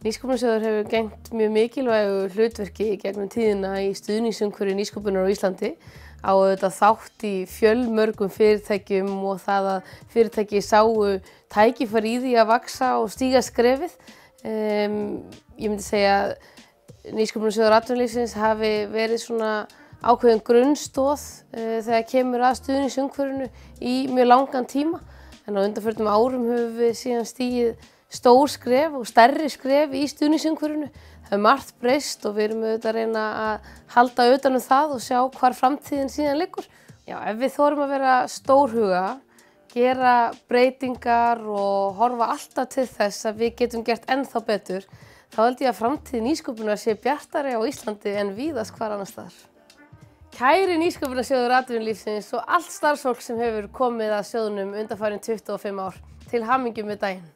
Nýsköpunarsjóður hefur gegnt mjög mikilvægu hlutverki gegnum tíðina í stuðningsumhverfi nýsköpunar á Íslandi, á auðvitað þátt í fjölmörgum fyrirtækjum og það að fyrirtæki sáu tækifæri í því að vaxa og stíga skrefið. Ég myndi segja að Nýsköpunarsjóður atvinnulífsins hafi verið svona ákveðin grunnstoð þegar kemur að stuðningsumhverfinu í mjög langan tíma. En á undanförnum árum höfum við síðan stigið stór skref og stærri skref í stuðningsumhverfinu. Það margt breyst og við erum auðvitað að reyna að halda utan það og sjá hvar framtíðin síðan liggur. Já, ef við þorum að vera stórhuga, gera breytingar og horfa alltaf til þess að við getum gert ennþá betur, þá held ég að framtíð nýsköpunar sé bjartari á Íslandi en víðast hvar annars staðar. Kæri Nýsköpunarsjóður atvinnulífsins og allt starfsfólk sem hefur komið að sjóðnum undanfarin 25 ár, til hamingju með daginn.